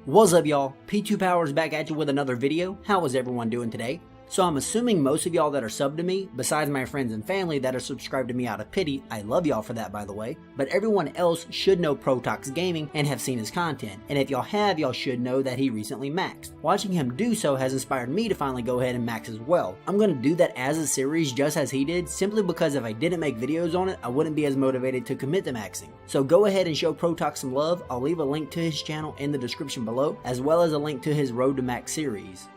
What's up, y'all? P2 Powers back at you with another video. How is everyone doing today? So I'm assuming most of y'all that are subbed to me, besides my friends and family that are subscribed to me out of pity, I love y'all for that by the way, but everyone else should know Protox Gaming and have seen his content, and if y'all have, y'all should know that he recently maxed. Watching him do so has inspired me to finally go ahead and max as well. I'm going to do that as a series just as he did, simply because if I didn't make videos on it, I wouldn't be as motivated to commit to maxing. So go ahead and show Protox some love. I'll leave a link to his channel in the description below, as well as a link to his Road to Max series.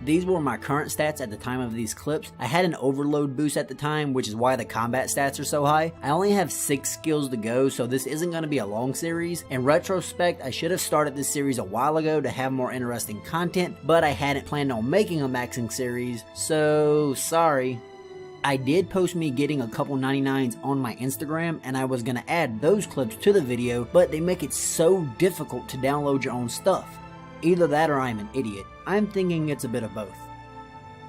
These were my current stats at the time of these clips. I had an overload boost at the time, which is why the combat stats are so high. I only have 6 skills to go, so this isn't going to be a long series. In retrospect, I should have started this series a while ago to have more interesting content, but I hadn't planned on making a maxing series, so sorry. I did post me getting a couple 99s on my Instagram, and I was going to add those clips to the video, but they make it so difficult to download your own stuff. Either that or I'm an idiot. I'm thinking it's a bit of both.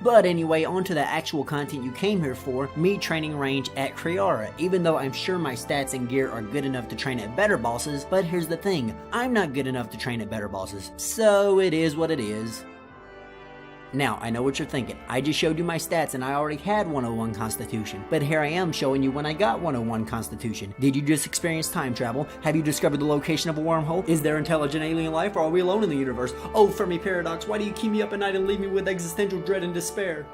But anyway, on to the actual content you came here for, me training range at Kriara, even though I'm sure my stats and gear are good enough to train at better bosses, but here's the thing, I'm not good enough to train at better bosses, so it is what it is. Now, I know what you're thinking, I just showed you my stats and I already had 101 Constitution, but here I am showing you when I got 101 Constitution. Did you just experience time travel? Have you discovered the location of a wormhole? Is there intelligent alien life, or are we alone in the universe? Oh, Fermi Paradox, why do you keep me up at night and leave me with existential dread and despair?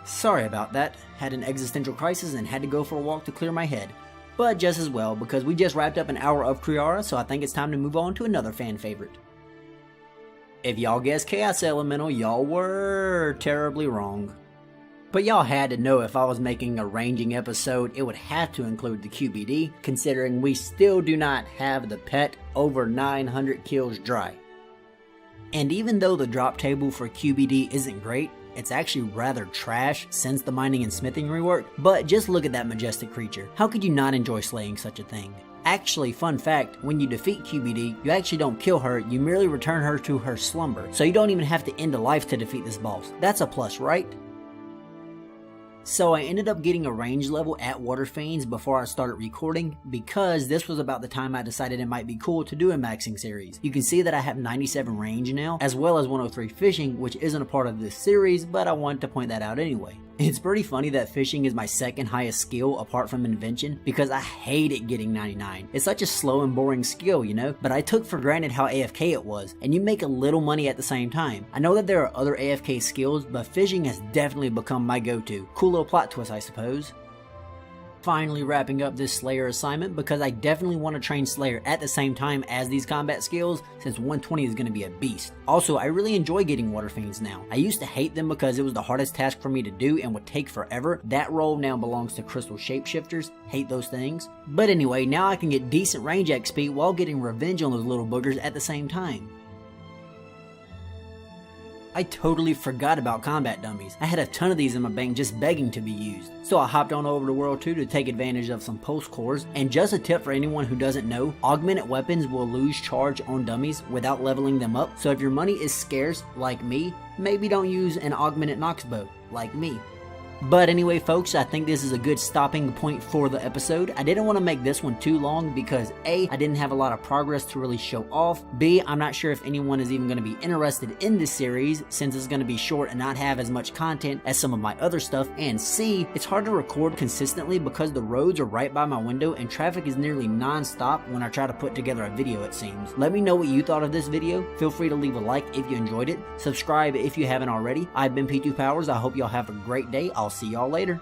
Sorry about that, had an existential crisis and had to go for a walk to clear my head. But just as well, because we just wrapped up an hour of Kriara, so I think it's time to move on to another fan favorite. If y'all guessed Chaos Elemental, y'all were terribly wrong. But y'all had to know if I was making a ranging episode, it would have to include the QBD, considering we still do not have the pet over 900 kills dry. And even though the drop table for QBD isn't great, it's actually rather trash since the mining and smithing rework, but just look at that majestic creature. How could you not enjoy slaying such a thing? Actually, fun fact, when you defeat QBD, you actually don't kill her, you merely return her to her slumber, so you don't even have to end a life to defeat this boss. That's a plus, right? So I ended up getting a range level at Water Fiends before I started recording, because this was about the time I decided it might be cool to do a maxing series. You can see that I have 97 range now, as well as 103 fishing, which isn't a part of this series, but I wanted to point that out anyway. It's pretty funny that fishing is my second highest skill apart from invention, because I hated getting 99. It's such a slow and boring skill, you know, but I took for granted how AFK it was, and you make a little money at the same time. I know that there are other AFK skills, but fishing has definitely become my go-to. Cool little plot twist, I suppose. Finally wrapping up this Slayer assignment, because I definitely want to train Slayer at the same time as these combat skills, since 120 is going to be a beast. Also, I really enjoy getting Water Fiends now. I used to hate them because it was the hardest task for me to do and would take forever. That role now belongs to Crystal Shapeshifters. Hate those things. But anyway, now I can get decent range XP while getting revenge on those little boogers at the same time. I totally forgot about combat dummies. I had a ton of these in my bank just begging to be used. So I hopped on over to World 2 to take advantage of some pulse cores, and just a tip for anyone who doesn't know, augmented weapons will lose charge on dummies without leveling them up, so if your money is scarce like me, maybe don't use an augmented Nox bow like me. But anyway folks, I think this is a good stopping point for the episode. I didn't want to make this one too long because A, I didn't have a lot of progress to really show off. B, I'm not sure if anyone is even going to be interested in this series since it's going to be short and not have as much content as some of my other stuff. And C, it's hard to record consistently because the roads are right by my window and traffic is nearly non-stop when I try to put together a video, it seems. Let me know what you thought of this video. Feel free to leave a like if you enjoyed it. Subscribe if you haven't already. I've been P2 Powers. I hope y'all have a great day. I'll see y'all later.